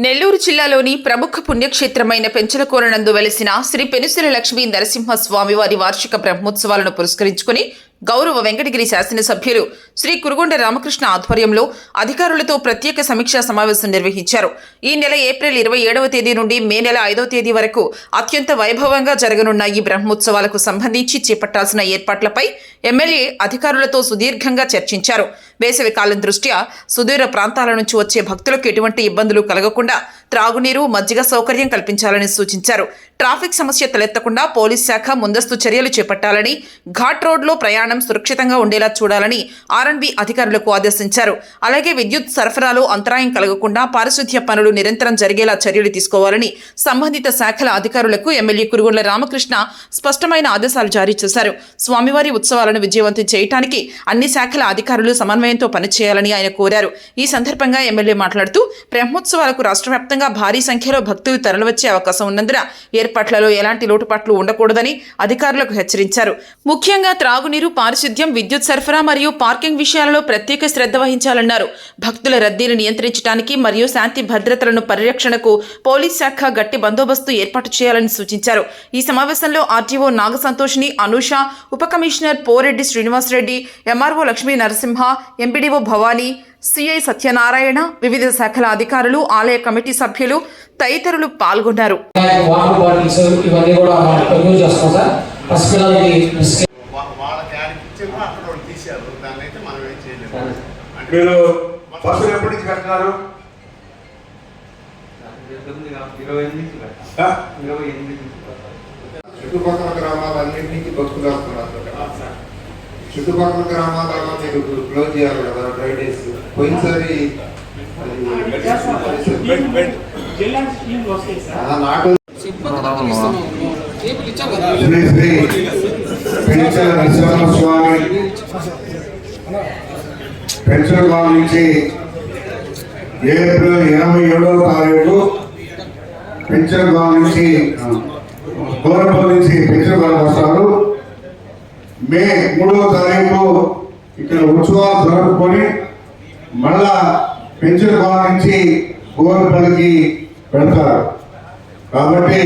నెల్లూరు జిల్లాలోని ప్రముఖ పుణ్యక్షేత్రమైన పెంచలకోన వెలిసిన శ్రీ పెనుసిల లక్ష్మీ నరసింహస్వామివారి వార్షిక బ్రహ్మోత్సవాలను పురస్కరించుకుని గౌరవ వెంకటగిరి శాసనసభ్యులు శ్రీ కురుగొండ రామకృష్ణ ఆధ్వర్యంలో అధికారులతో ప్రత్యేక సమీక్షా సమావేశం నిర్వహించారు. ఈ నెల ఏప్రిల్ 27వ తేదీ నుండి మే నెల 5వ తేదీ వరకు అత్యంత వైభవంగా జరగనున్న ఈ బ్రహ్మోత్సవాలకు సంబంధించి చేపట్టాల్సిన ఏర్పాట్లపై ఎమ్మెల్యే అధికారులతో సుదీర్ఘంగా చర్చించారు. వేసవి కాలం దృష్ట్యా సుదూర ప్రాంతాల నుంచి వచ్చే భక్తులకు ఎటువంటి ఇబ్బందులు కలగకుండా త్రాగునీరు, మజ్జిగ సౌకర్యం కల్పించాలని సూచించారు. ట్రాఫిక్ సమస్య తలెత్తకుండా పోలీస్ శాఖ ముందస్తు చర్యలు చేపట్టాలని, ఘాట్ రోడ్లో ప్రయాణం సురక్షితంగా ఉండేలా చూడాలని ఆర్ఎండ్బి అధికారులకు ఆదేశించారు. అలాగే విద్యుత్ సరఫరాలో అంతరాయం కలగకుండా పారిశుద్ధ్య పనులు నిరంతరం జరిగేలా చర్యలు తీసుకోవాలని సంబంధిత శాఖల అధికారులకు ఎమ్మెల్యే కురుగొండ్ల రామకృష్ణ స్పష్టమైన ఆదేశాలు జారీ చేశారు. స్వామివారి ఉత్సవాలను విజయవంతం చేయడానికి అన్ని శాఖల అధికారులు సమన్వయంతో పనిచేయాలని ఆయన కోరారు. ఈ సందర్భంగా ఎమ్మెల్యే మాట్లాడుతూ బ్రహ్మోత్సవాలకు రాష్ట్ర వ్యాప్తంగా భారీ సంఖ్యలో భక్తులు తరలివచ్చే అవకాశం ఉన్నందున ఏర్పాట్లలో ఎలాంటి లోటుపాట్లు ఉండకూడదని అధికారులకు హెచ్చరించారు. ముఖ్యంగా త్రాగునీరు, పారిశుద్ధ్యం, విద్యుత్ సరఫరా మరియు పార్కింగ్ విషయాలలో ప్రత్యేక శ్రద్ధ వహించాలన్నారు. భక్తుల రద్దీని నియంత్రించడానికి మరియు శాంతి భద్రతలను పరిరక్షణకు పోలీస్ శాఖ గట్టి బందోబస్తు ఏర్పాటు చేయాలని సూచించారు. ఈ సమావేశంలో ఆర్టీఓ నాగ సంతోషిని, అనూష, ఉప commissioner Poreddy Srinivasareddy, MRO Lakshmi Narasimha, MPDO Bhavani, CI Satyanarayana, వివిధ శాఖల అధికారులు, ఆలయ కమిటీ సభ్యులు తదితరులు పాల్గొన్నారు. చుట్టుపక్కల గ్రామాలన్నింటికి భక్తులు వస్తున్నారు. చుట్టుపక్కల గ్రామాలలో మీరు క్లోజ్ చేయాలి కదా డ్రైనేజ్. పోయినసారి నాకు శ్రీ శ్రీ పెంచల నరసింహస్వామి పెంచలకోన నుంచి ఏప్రిల్ 27వ తారీఖు పెంచలకోన నుంచి గోరపల్లి నుంచి పెంచలకోన వస్తారు. మే 3వ తారీఖు ఇక్కడ ఉత్సవాలు జరుపుకొని మళ్ళా పెంచలకోన నుంచి గోరపల్లికి వెళ్తారు. కాబట్టి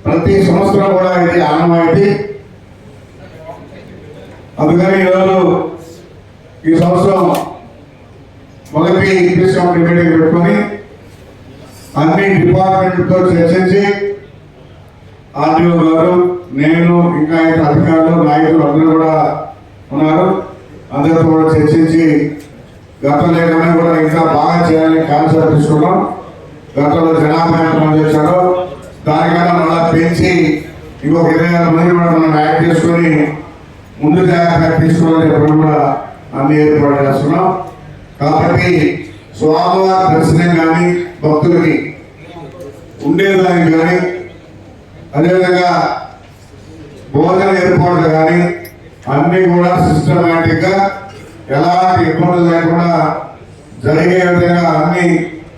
ప్రతి సంవత్సరం కూడా ఇది ఆనవాయితీ. అందుకని ఈరోజు ఈ సంవత్సరం మొదటి పీస్ కమిటీ మీటింగ్ పెట్టుకొని అన్ని డిపార్ట్మెంట్లతో చర్చించి ఆర్టీఓ గారు, నేను, ఇంకా ఇతర అధికారులు, నాయకులు అందరూ కూడా ఉన్నారు. అందరితో కూడా చర్చించి గతంలో కన్నా కూడా ఇంకా బాగా చేయాలని కాన్సెప్ట్ తీసుకున్నాం. గతంలో జనాభా ఎంతమంది వచ్చారో దానికన్నా మళ్ళా పెంచి ఇంకొక 26 మంది కూడా మనం యాడ్ చేసుకొని ముందు జాగ్రత్త తీసుకోవాలని చెప్పడం కూడా అన్ని ఏర్పాటు చేస్తున్నాం. కాబట్టి స్వామివారి దర్శనం కానీ, భక్తులకి ఉండేదానికి కానీ, అదేవిధంగా భోజన ఏర్పాట్లు కానీ అన్నీ కూడా సిస్టమేటిక్ గా ఎలాంటి ఇబ్బందులు లేకుండా జరిగే విధంగా అన్ని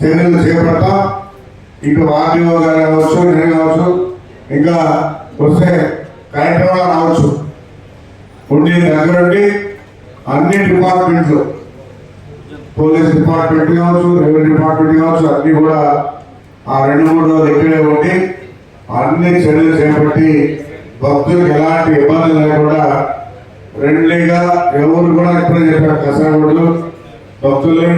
చర్యలు చేపడతాం. ఇటు ఆర్టీఓ గారు కావచ్చు, నేను కావచ్చు, ఇంకా వస్తే కలెక్టర్ గారు రావచ్చు, ఉండి దగ్గరుండి అన్ని డిపార్ట్మెంట్లు, పోలీస్ డిపార్ట్మెంట్ కావచ్చు, రెవెన్యూ డిపార్ట్మెంట్ కావచ్చు, అన్ని కూడా ఆ 2-3 రోజులు ఇక్కడే ఉండి అన్ని చర్యలు చేపట్టి భక్తులకు ఎలాంటి ఇబ్బందులు లేకుండా ఫ్రెండ్లీగా ఎవరు కూడా ఇప్పుడే చెప్పారు కసాగోళ్ళు భక్తుల్ని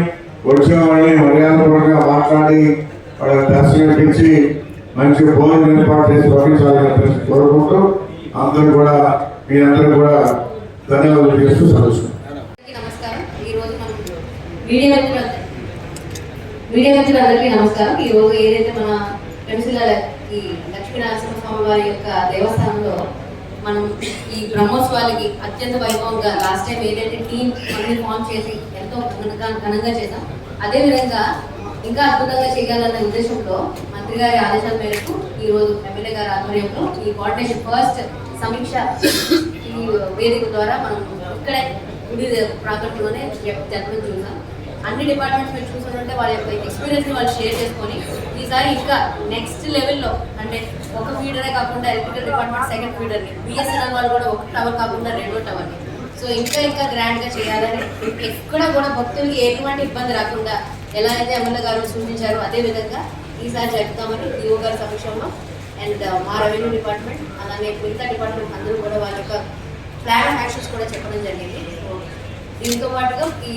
వచ్చేవాళ్ళని మర్యాదపూర్వకంగా మాట్లాడి వాళ్ళ దర్శనం ఇచ్చి మంచి భోజనం ఏర్పాటు చేసి పంపించాలని కోరుకుంటూ అందరూ కూడా మీ అందరూ కూడా ధన్యవాదాలు చేస్తూ సంతోషం. మీడియా మిత్రులందరికీ నమస్కారం. ఈ రోజు ఏదైతే మన పెన్సిల్ ఈ లక్ష్మీ నరసింహస్వామి వారి యొక్క దేవస్థానంలో మనం ఈ బ్రహ్మోత్సవాలకి అత్యంత వైభవంగా లాస్ట్ టైం ఏదైతే టీమ్ మనల్ని ఫామ్ చేసి ఎంతో ఘనంగా చేద్దాం, అదేవిధంగా ఇంకా అద్భుతంగా చేయాలన్న ఉద్దేశంతో మంత్రి గారి ఆదేశాల మేరకు ఈ రోజు ఎమ్మెల్యే గారి ఆధ్వర్యంలో ఈ కోఆర్డినేషన్ ఫస్ట్ సమీక్ష ఈ వేదిక ద్వారా మనం ఇక్కడే గుడి ప్రాంతంలోనే జరపడం చూసాం. అన్ని డిపార్ట్మెంట్స్ మీరు చూసారంటే వాళ్ళ యొక్క ఎక్స్పీరియన్స్ వాళ్ళు షేర్ చేసుకొని ఈసారి ఇంకా నెక్స్ట్ లెవెల్లో అంటే ఒక ఫీడరే కాకుండా ఎలక్ట్రికల్ డిపార్ట్మెంట్ సెకండ్ ఫీడర్ని, బిఎస్ఎన్ఎల్ వాళ్ళు కూడా ఒక టవర్ కాకుండా 2వ టవర్ని, సో ఇంకా గ్రాండ్గా చేయాలని, ఎక్కడ కూడా భక్తులకి ఎటువంటి ఇబ్బంది రాకుండా ఎలా అయితే ఎమ్మెల్యే గారు సూచించారో అదేవిధంగా ఈసారి చెప్తామని డిఓ గారి సమక్షంలో అండ్ మా రెవెన్యూ డిపార్ట్మెంట్ అలానే మిగతా డిపార్ట్మెంట్ అందరూ కూడా వాళ్ళ యొక్క ప్లాన్ ఆఫ్ యాక్షన్స్ కూడా చెప్పడం జరిగింది. సో దీంతో పాటుగా ఈ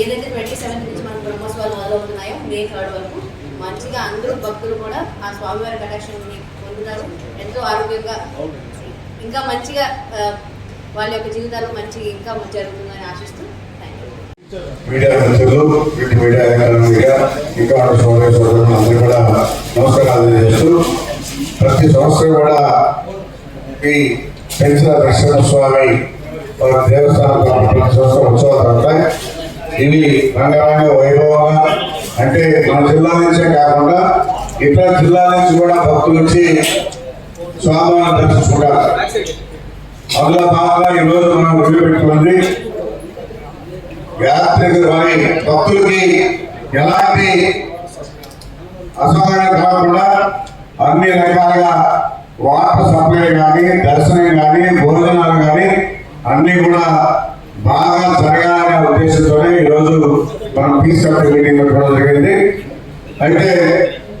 ఏదైతే 27 నుంచి మనకు బ్రహ్మోత్సవాలు మొదలవుతున్నాయో మే 3 వరకు మంచిగా అందరూ భక్తులు కూడా ఆ స్వామివారి కటాక్షాన్ని పొందుతారు. ఎంతో ఆరోగ్యంగా ఇంకా మంచిగా వాళ్ళ యొక్క జీవితాలు ఇంకా జరుగుతుందని ఆశిస్తూ మీడియా మిత్రులు, మీడియా మీడియా ఇంకా సోదర సోదరులు అందరూ కూడా నమస్కారాలు తెలియజేస్తూ ప్రతి సంవత్సరం కూడా ఈ పెంచిన నరసింహస్వామి దేవస్థానం ప్రతి సంవత్సరం ఉత్సవాలు ఉంటాయి. ఇవి రంగరంగ వైభవంగా అంటే మన జిల్లా నుంచే కాకుండా ఇతర జిల్లాల నుంచి కూడా భక్తులు వచ్చి స్వామివారిని దర్శించుకుంటారు. అందులో భాగంగా ఈరోజు మనం వదిలిపెట్టుకుంది యాత్రికులు మరి భక్తులకి ఎలాంటి అసౌకర్యం కాకుండా అన్ని రకాలుగా వాటర్ సప్లై కానీ, దర్శనం కానీ, భోజనాలు కానీ అన్ని కూడా బాగా జరగాలనే ఉద్దేశంతోనే ఈరోజు మనం పీస్ కమిటీ మీటింగ్ పెట్టుకోవడం జరిగింది. అయితే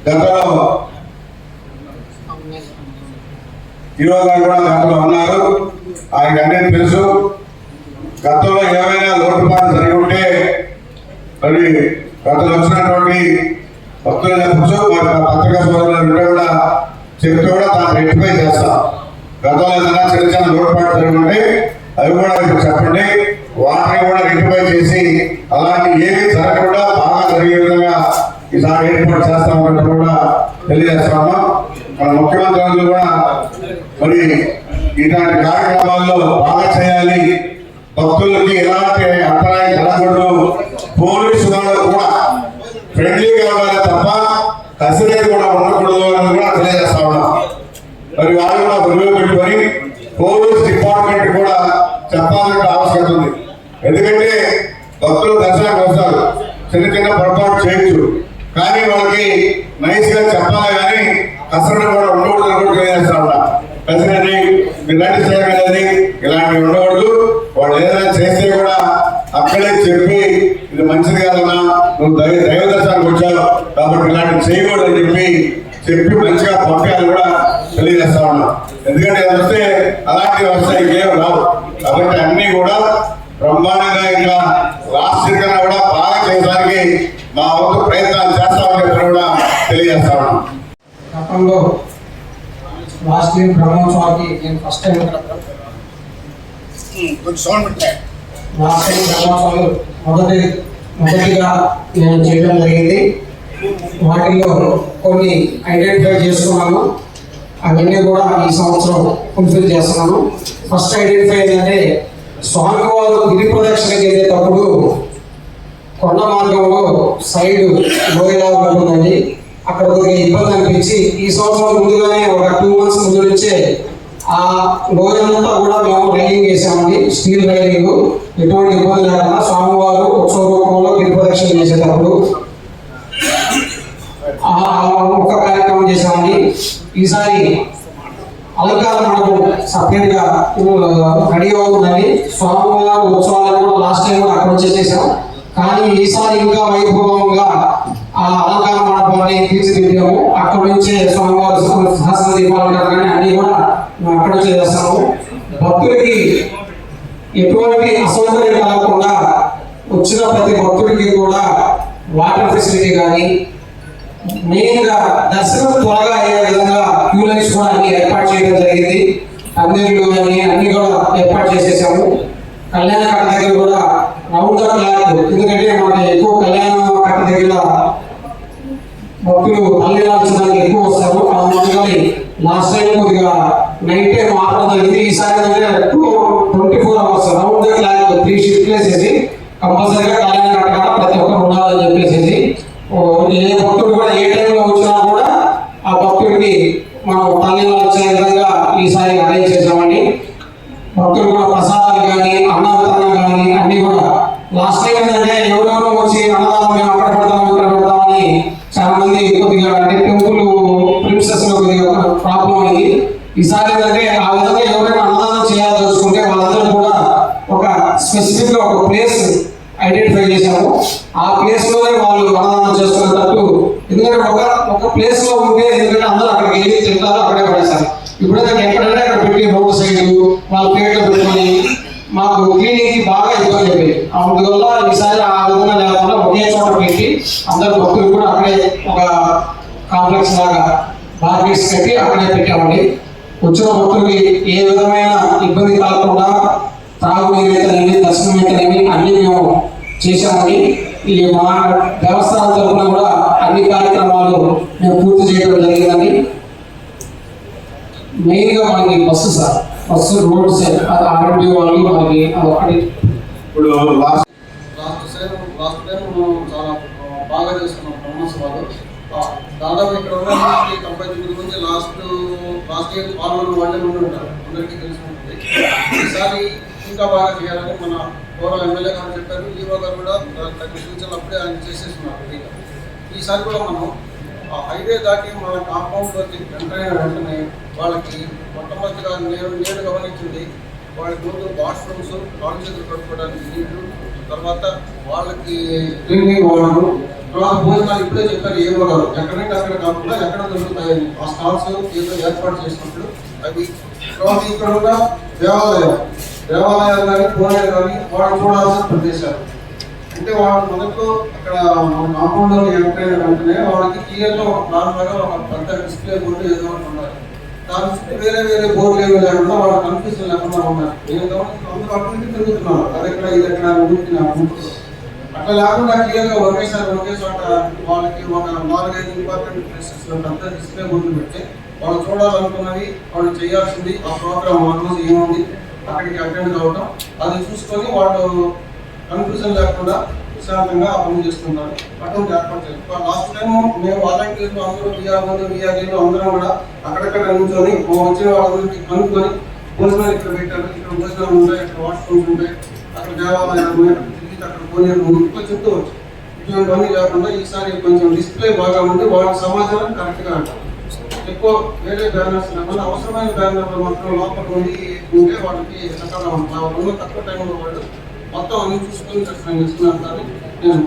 గతంలో ఈరో గారు కూడా గతంలో ఉన్నారు, ఆయనకు అన్నీ తెలుసు. గతంలో ఏమైనా లోటుపాటు జరిగి ఉంటే మరి గతంలో వచ్చినటువంటి భక్తులు చెప్పచ్చు, మరి పత్రికా సోదరులు ఉంటే కూడా చెప్తే కూడా దాన్ని రెక్టిఫై చేస్తాం. గతంలో ఏదైనా చిన్న చిన్న లోటుపాటు జరిగి ఉంటే అవి కూడా ఇప్పుడు చెప్పండి, వాటిని కూడా రెక్టిఫై చేసి అలాంటి ఏమీ జరగకుండా బాగా జరిగే విధంగా ఈసారి ఏర్పాటు చేస్తామన్నట్టు కూడా తెలియజేస్తాము. మన ముఖ్యమంత్రులు కూడా మరి ఇలాంటి కార్యక్రమాల్లో బాగా చేయాలి, భక్తులకి ఎలాంటి అంతరాయం కలగకూడదు, పోలీసు వాళ్ళు కూడా ఫ్రెండ్లీగా ఉండాలి తప్ప కసిరేది కూడా ఉండకూడదు అని కూడా తెలియజేస్తా ఉన్నాం. మరి వాళ్ళు కూడా గురువు పెట్టుకొని పోలీస్ డిపార్ట్మెంట్ కూడా చెప్పాల్సిన ఆవశ్యకత ఉంది. ఎందుకంటే భక్తులు దర్శనానికి వస్తారు, చిన్న చిన్న పొరపాటు చేయొచ్చు, కానీ వాళ్ళకి నైస్ గా చెప్పాలి కానీ కసరణ కూడా ఉండకూడదు కూడా తెలియజేస్తా ఉన్నా. కసిరని ఇలాంటి చేయగలది ఇలాంటివి ఉండకూడదు. వాళ్ళు ఏదైనా చేస్తే కూడా అక్కడే చెప్పి ఇది మంచిది కాదన్నా, నువ్వు దైవ దర్శనానికి వచ్చావు కాబట్టి ఇలాంటివి చేయకూడదు అని చెప్పి మంచిగా పంపించాలని కూడా తెలియజేస్తా ఉన్నాం. ఎందుకంటే వస్తే అలాంటివి వస్తాయి, ఇంకేం రావు. కాబట్టి అన్ని కూడా బ్రహ్మాండంగా ఇంకా లాస్ట్ కన్నా కూడా బాగా చేయడానికి మా వంతు ప్రయత్నాలు చేస్తామని చెప్పి కూడా తెలియజేస్తా ఉన్నాం. గతంలో లాస్ట్ ఇయర్ బ్రహ్మోత్సవానికి నేను ఫస్ట్ టైం లాస్ట్ టైం బ్రహ్మోత్సవాలు మొదటిగా నేను చేయడం జరిగింది. వాటిల్లో కొన్ని ఐడెంటిఫై చేసుకున్నాను, అవన్నీ కూడా ఈ సంవత్సరం ఫుల్ఫిల్ చేస్తున్నాను. ఫస్ట్ ఐడెంటిఫై ఏంటంటే స్వామివారు గిరి ప్రదక్షిణకి వెళ్ళేటప్పుడు కొండ మార్గంలో సైడ్ లోయలా ఉంటుందండి. అక్కడ కొద్దిగా ఇబ్బంది అనిపించి ఈ సంవత్సరం ముందుగానే ఒక 2 months ముందు నుంచే ఆ లోయంతా కూడా మేము రైలింగ్ చేసామండి, స్టీల్ రైలింగ్. ఎటువంటి ఇబ్బంది లేకుండా స్వామివారు ఉత్సవ రూపంలో గిరి ప్రదక్షిణ చేసేటప్పుడు ఒక కార్యక్రమం చేసామండి. ఈసారి అలంకార మండపం సపరేట్ గా రెడీ అవుతుందని స్వామివారి ఉత్సవాలను కూడా లాస్ట్ టైం కూడా అక్కడ చేసేసాం. కానీ ఈసారి ఇంకా వైభవంగా ఆ అలంకార మండపాన్ని తీర్చిదిద్దాము. అక్కడ నుంచే స్వామివారి సహస్ర దీపాలు కానీ అన్ని కూడా అక్కడ నుంచే చేస్తాము. భక్తులకి ఎటువంటి అసౌకర్యం కలగకుండా వచ్చిన ప్రతి భక్తుడికి కూడా వాటర్ ఫెసిలిటీ కానీ, మెయిన్ గా దర్శనం త్వరగా అయ్యే విధంగా క్యూ లైన్స్ కూడా అన్ని ఏర్పాటు చేయడం జరిగింది. అందరిలో అన్ని కూడా ఏర్పాటు చేసేసాము. కళ్యాణ కట్ట దగ్గర కూడా రౌండ్ ద క్లాక్, ఎందుకంటే మనకి ఎక్కువ కళ్యాణ కట్ట దగ్గర భక్తులు కళ్యాణాల్చడానికి ఎక్కువ వస్తారు. అందుకని లాస్ట్ టైం కొద్దిగా నైట్ టైం ఆపడం జరిగింది. ఈసారి 24 hours round the clock 3 shifts వేసేసి కంపల్సరీగా కళ్యాణ కట్ట ప్రతి ఒక్కరు ఉండాలని చెప్పేసి ఏ భక్తుడు కూడా ఏ టైంలో వచ్చినా కూడా ఆ భక్తుడికి మనం కళ్యాణాలు వచ్చే విధంగా ఈసారి అరేంజ్ చేసామండి. భక్తులు కూడా ప్రసాదాలు కానీ, అన్నదానం కానీ అన్ని కూడా లాస్ట్ టైం ఏంటంటే ఎవరెవరో వచ్చి అన్నదానం మేము అక్కడ పెడతాం ఇక్కడ పెడతామని చాలా మంది కొద్దిగా అంటే టెంపుల్ ప్రిన్సెస్ లో కొద్దిగా ప్రాబ్లం అయింది. ఈసారి ఏంటంటే ఆ విధంగా ఎవరైనా అన్నదానం చేయాలి చూసుకుంటే వాళ్ళందరూ కూడా ఒక స్పెసిఫిక్ గా ఒక ప్లేస్ ఐడెంటిఫై చేశాము. ఆ ప్లేస్ లోనే వాళ్ళు అన్నదానం చేసుకునేటట్టు ఎందుకంటే ఒక ప్లేస్ లో ఉంటే ఎందుకంటే అందరూ అక్కడికి వెళ్ళి తింటారు, అక్కడే పడేస్తారు. ఇప్పుడైతే ఎక్కడంటే అక్కడ పెట్టి రోడ్ సైడ్ వాళ్ళ ప్లేట్లో పెట్టుకొని మాకు క్లీనింగ్ కి బాగా ఇబ్బంది అయిపోయింది. అందువల్ల ఈసారి ఆ విధంగా లేకుండా ఒకే చోట పెట్టి అందరు భక్తులు కూడా అక్కడే ఒక కాంప్లెక్స్ లాగా బార్గెట్స్ కట్టి అక్కడే పెట్టామండి. వచ్చిన భక్తులకి ఏ విధమైన ఇబ్బంది కలగకుండా త్రాగునీరు అయితేనేమి, దర్శనం అయితేనేమి అన్ని మేము చేశామండి. ఈ మా దేవస్థానం తరఫున కూడా అన్ని కార్యక్రమాలు మేము పూర్తి చేయడం జరిగిందండి. మెయిన్ గా మనకి బస్సు సార్, బస్సు రోడ్స్ ఆర్ఎండ్బి వాళ్ళు మనకి అదొకటి. ఇప్పుడు లాస్ట్ టైం మనం చాలా బాగా చేసుకున్నాం బ్రహ్మోత్సవాలు. దాదాపు ఇక్కడ ఉన్న 99 మంది లాస్ట్ ఇయర్ పాల్గొన్న వాళ్ళే ఉంటారు, అందరికీ తెలిసి ఉంటుంది. ఈసారి ఇంకా బాగా చేయాలని మన గౌరవ ఎమ్మెల్యే గారు చెప్పారు. ఈవో గారు కూడా తగిన సూచనలు అప్పుడే ఆయన చేసేస్తున్నారు. ఈసారి కూడా మనం హైవే దాటి మన కాంపౌండ్లోకి ఎంటర్ అయిన వెంటనే వాళ్ళకి మొట్టమొదటిగా నేను గమనించింది, వాళ్ళకి ముందు వాష్రూమ్స్, కాలు చేతులు కట్టుకోవడానికి నీళ్లు, తర్వాత వాళ్ళకి డ్రింకింగ్ వాటర్, తర్వాత భోజనాలు ఇప్పుడే చెప్పారు ఏవో గారు. ఎక్కడంటే అక్కడ కాకుండా ఎక్కడ దొరుకుతాయని ఆ స్టాల్స్ ఏదో ఏర్పాటు చేసినప్పుడు అవి. తర్వాత ఇక్కడ ఉన్న దేవాలయాలు కానీ కోనేరు కానీ వాళ్ళు చూడాల్సిన ప్రదేశాలు. అంటే వాళ్ళు మొదట్లో అక్కడ కాంపౌండ్లో ఎంటర్ అయిన వెంటనే వాళ్ళకి క్లియర్గా ఒక ప్లాన్ లాగా ఒక పెద్ద డిస్ప్లే బోర్డు ఏదో ఒకటి ఉండాలి. దాని చుట్టూ వేరే బోర్డులు ఏమి లేకుండా వాళ్ళు కన్ఫ్యూజన్ లేకుండా ఉన్నారు. నేను గమనించిన అందరూ అటు నుంచి తిరుగుతున్నారు, అదెక్కడ ఇదెక్కడ అట్లా లేకుండా క్లియర్గా ఒకే చోట వాళ్ళకి ఒక 4-5 ఇంపార్టెంట్ ప్లేసెస్ లో పెద్ద డిస్ప్లే బోర్డులు పెట్టి వాళ్ళు చూడాలనుకున్నవి, వాళ్ళు చేయాల్సింది, ఆ ప్రోగ్రామ్ ఆ రోజు ఏముంది అక్కడికి అటెండ్ కావడం, అది చూసుకొని వాళ్ళు కన్ఫ్యూజన్ లేకుండా విశాలంగా పని చేస్తున్నారు. అటువంటి ఏర్పాటు చేస్తారు. లాస్ట్ టైం మేము వాలంటీర్లు అందరూ విఆర్ఏలు అందరం కూడా అక్కడక్కడ నిల్చొని వచ్చిన వాళ్ళందరికీ కనుక్కొని భోజనాలు ఇక్కడ పెట్టారు, ఇక్కడ భోజనాలు ఉంటాయి, ఇక్కడ వాష్రూమ్స్ ఉంటాయి, అక్కడ దేవాలయాలు ఉన్నాయి, అక్కడ కోనేరు ఇట్లా చెప్తూ వచ్చారు. ఇటువంటివన్నీ లేకుండా ఈసారి కొంచెం డిస్ప్లే బాగా ఉంది, వాళ్ళ సమాచారం కరెక్ట్గా అంటారు. ఎక్కువ వేరే బ్యానర్స్ లేకుండా అవసరమైన బ్యానర్లు మాత్రం లోపల ఉంటే వాళ్ళకి చక్కగా ఉంటారు. వాళ్ళు తక్కువ టైంలో వాళ్ళు మొత్తం అన్ని చూసుకొని ఖచ్చితంగా ఇస్తున్నారు. నేను